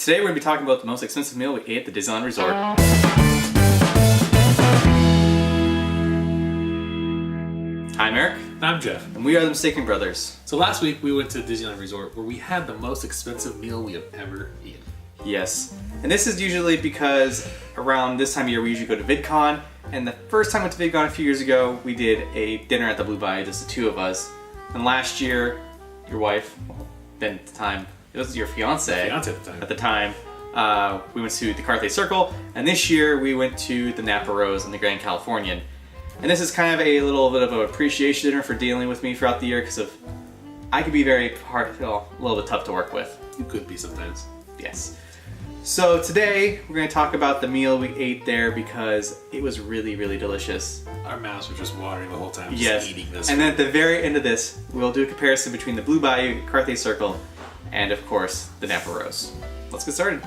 Today we're going to be talking about the most expensive meal we ate at the Disneyland Resort. I'm Eric. And I'm Jeff. And we are the Mistaken Brothers. So last week we went to Disneyland Resort where we had the most expensive meal we have ever eaten. Yes. And this is usually because around this time of year we usually go to VidCon. And the first time we went to VidCon a few years ago, we did a dinner at the Blue Bayou, just the two of us. And last year, your wife, well, then at the time, it was your fiance At the time. We went to the Carthay Circle, and this year we went to the Napa Rose and the Grand Californian. And this is kind of a little bit of an appreciation dinner for dealing with me throughout the year because I could be very hard, a little bit tough to work with. You could be sometimes. Yes. So today we're going to talk about the meal we ate there because it was really, really delicious. Our mouths were just watering the whole time Yes. just eating this. And then at the very end of this, we'll do a comparison between the Blue Bayou, Carthay Circle, and of course, the Napa Rose. Let's get started.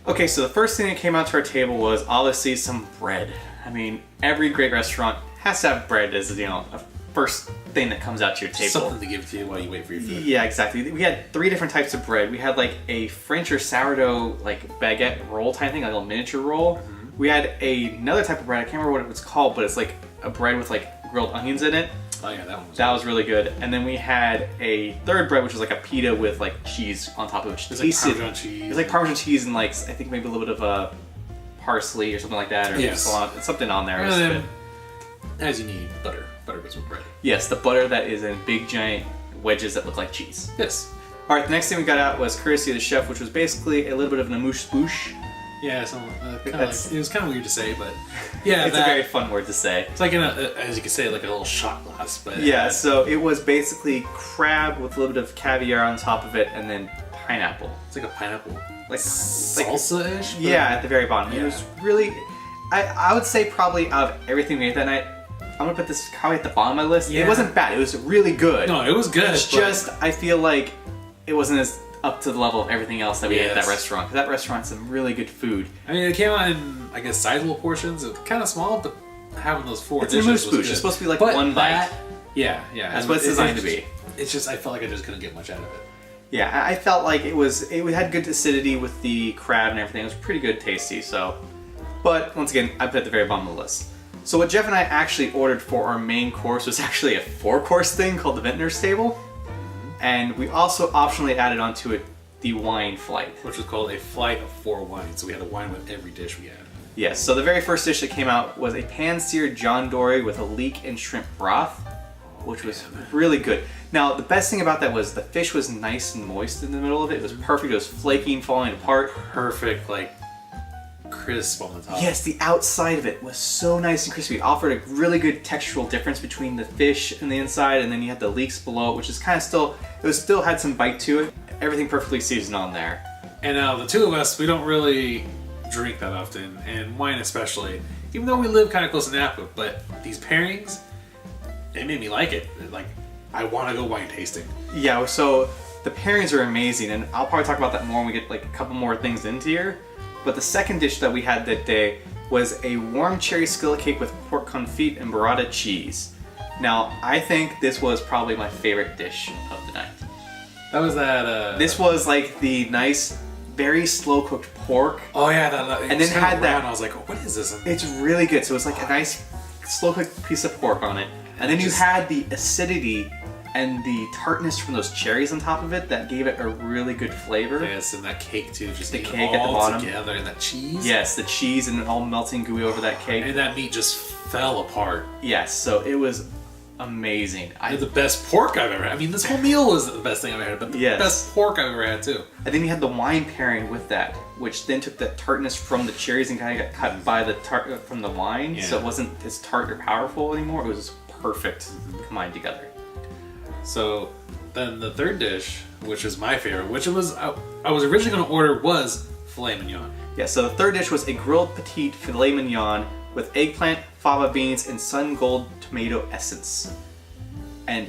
Okay, so the first thing that came out to our table was obviously some bread. I mean, every great restaurant has to have bread as, a first thing that comes out to your table. Something to give to you while you wait for your food. Yeah, exactly. We had 3 different types of bread. We had like a French or sourdough like baguette roll type thing, like a little miniature roll. Mm-hmm. We had another type of bread. I can't remember what it was called, but it's like a bread with like grilled onions in it. Oh yeah, that one was That was really good. And then we had a third bread, which was like a pita with like cheese on top of it. It's like Parmesan cheese. It was like Parmesan cheese and like, I think maybe a little bit of parsley or something like that. Or Yes. something on there. And then, as you need, butter. Butter goes with bread. Yes, the butter that is in big giant wedges that look like cheese. Yes. All right, the next thing we got out was courtesy of the chef, which was basically a little bit of an amuse-bouche. Yeah, so it was kind of weird to say, but yeah, It's a very fun word to say. It's like as you could say, like a little shot glass, but Yeah, so it was basically crab with a little bit of caviar on top of it, and then pineapple. it's like a pineapple, Like salsa-ish. Yeah, at the very bottom. Yeah. It was really, I would say probably out of everything we ate that night, I'm gonna put this probably at the bottom of my list. Yeah. It wasn't bad. It was really good. No, it was good. It's just I feel like it wasn't as up to the level of everything else that we ate at that restaurant. Because that restaurant's some really good food. I mean, it came out in, I guess, sizable portions. It was kind of small, but having those 4 It's dishes a was amuse-bouche. good. It's supposed to be like But one bite. Yeah. That's what it's designed to be. It's just, I felt like I just couldn't get much out of it. Yeah, I felt like it had good acidity with the crab and everything. It was pretty good, tasty. So, but once again, I put it at the very bottom of the list. So what Jeff and I actually ordered for our main course was actually a 4-course thing called the Vintner's table, and we also optionally added onto it the wine flight. Which was called a flight of 4 wines. So we had a wine with every dish we had. Yes. So the very first dish that came out was a pan-seared John Dory with a leek and shrimp broth, which was really good. Now, the best thing about that was the fish was nice and moist in the middle of it. It was perfect. It was flaky and falling apart. Perfect, like, crisp on the top. Yes, the outside of it was so nice and crispy. It offered a really good textural difference between the fish and the inside, and then you had the leeks below it, which is kind of still had some bite to it. Everything perfectly seasoned on there. And now the two of us, we don't really drink that often, and wine especially. Even though we live kind of close to Napa, but these pairings, they made me like it. Like, I want to go wine tasting. Yeah, so the pairings are amazing, and I'll probably talk about that more when we get like a couple more things into here. But the second dish that we had that day was a warm cherry skillet cake with pork confit and burrata cheese. Now, I think this was probably my favorite dish of the night. That was that. This was like the nice, very slow cooked pork. Oh yeah, that. And then had that. I was like, oh, what is this? It's really good. So it's like a nice, slow cooked piece of pork on it, and then you had the acidity and the tartness from those cherries on top of it that gave it a really good flavor. Yes, and that cake too, just the cake cake at the bottom together, and that cheese. Yes, the cheese and all melting gooey over that cake. And that meat just fell apart. Yes, so it was amazing. And the best pork I've ever had. I mean, this whole meal was the best thing I've ever had, but the best pork I've ever had too. And then you had the wine pairing with that, which then took that tartness from the cherries and kind of got cut by the tart from the wine, so it wasn't as tart or powerful anymore. It was perfect combined together. So then the third dish, which is my favorite, which I was originally going to order, was filet mignon. Yeah, so the third dish was a grilled petite filet mignon with eggplant, fava beans, and sun gold tomato essence. And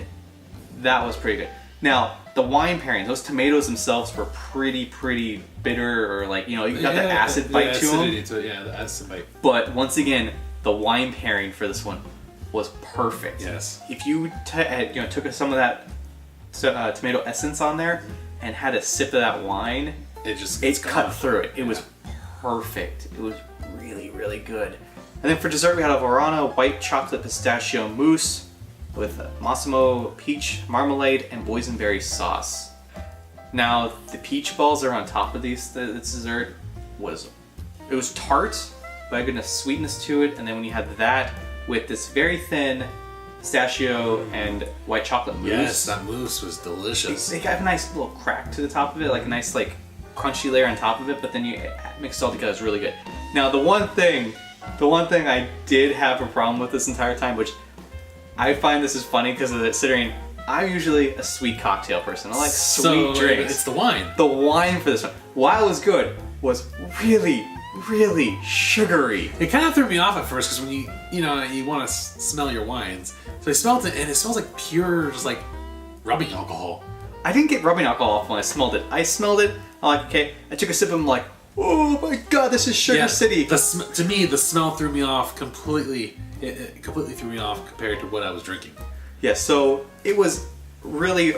that was pretty good. Now, the wine pairing, those tomatoes themselves were pretty bitter, or like, you got the acid bite to them. Yeah, the acid bite. But once again, the wine pairing for this one was perfect. Yes. If you took some of that tomato essence on there and had a sip of that wine, it cut through it. It was perfect. It was really, really good. And then for dessert, we had a Verona white chocolate pistachio mousse with Massimo peach marmalade and boysenberry sauce. Now, the peach balls that are on top of this dessert was tart, but had goodness sweetness to it. And then when you had that with this very thin pistachio and white chocolate mousse. Yes, that mousse was delicious. It got a nice little crack to the top of it, like a nice crunchy layer on top of it, but then you mix it all together. It's really good. Now, the one thing I did have a problem with this entire time, which I find this is funny because considering I'm usually a sweet cocktail person. I like sweet drinks. It's the wine. The wine for this one, while it was good, was really, really sugary. It kind of threw me off at first because when you want to smell your wines, so I smelled it and it smells like pure, just like rubbing alcohol. I didn't get rubbing alcohol off when I smelled it. I smelled it. I'm like, okay. I took a sip and I'm like, oh my god, this is Sugar City. To me, the smell threw me off completely. It completely threw me off compared to what I was drinking. Yeah, so it was really,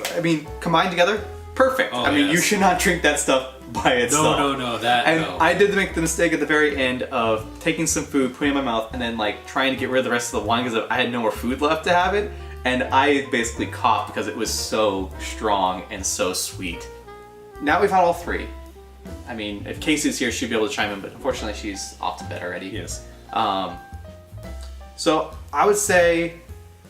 combined together, perfect. You should not drink that stuff by itself. No. I did make the mistake at the very end of taking some food, putting it in my mouth, and then trying to get rid of the rest of the wine because I had no more food left to have it. And I basically coughed because it was so strong and so sweet. Now we've had all three. If Casey's here, she'd be able to chime in, but unfortunately she's off to bed already. Yes. So I would say,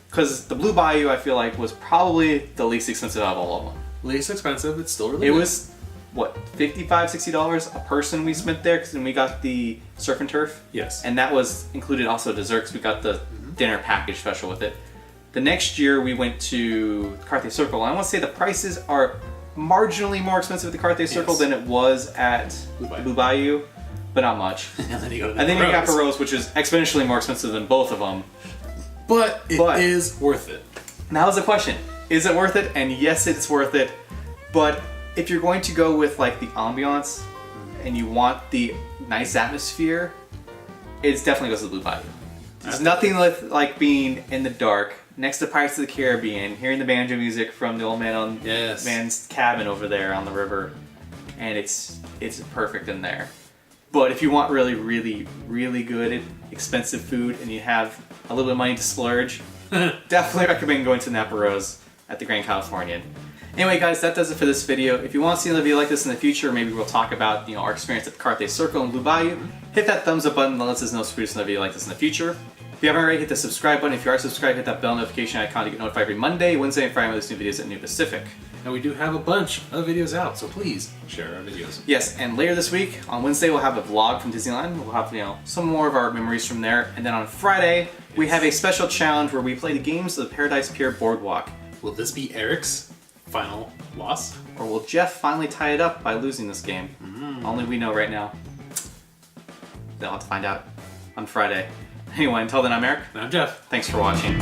because the Blue Bayou I feel like was probably the least expensive out of all of them. Least expensive, it's still really good. It was, what, $55, $60 a person we spent there, because then we got the surf and turf. Yes. And that was included also dessert, because we got the dinner package special with it. The next year we went to Carthay Circle, and I want to say the prices are marginally more expensive at the Carthay Circle than it was at Blue Bayou, but not much. And then you go to Napa Rose, which is exponentially more expensive than both of them. But it is worth it. Now is the question, is it worth it? And yes, it's worth it. But if you're going to go with the ambiance and you want the nice atmosphere, it definitely goes to the Blue Bayou. There's nothing like being in the dark next to Pirates of the Caribbean, hearing the banjo music from the old man's cabin over there on the river, and it's perfect in there. But if you want really, really, really good, expensive food and you have a little bit of money to splurge, definitely recommend going to Napa Rose at the Grand Californian. Anyway, guys, that does it for this video. If you want to see another video like this in the future, maybe we'll talk about our experience at the Carthay Circle in Blue Bayou. Hit that thumbs up button that lets us know if we produce another video like this in the future. If you haven't already, hit the subscribe button. If you are subscribed, hit that bell notification icon to get notified every Monday, Wednesday, and Friday when there's new videos at New Pacific. And we do have a bunch of videos out, so please share our videos. Yes, and later this week, on Wednesday, we'll have a vlog from Disneyland. We'll have, some more of our memories from there. And then on Friday, we have a special challenge where we play the games of the Paradise Pier Boardwalk. Will this be Eric's final loss? Or will Jeff finally tie it up by losing this game? Only we know right now. They'll have to find out on Friday. Anyway, until then, I'm Eric. And I'm Jeff. Thanks for watching.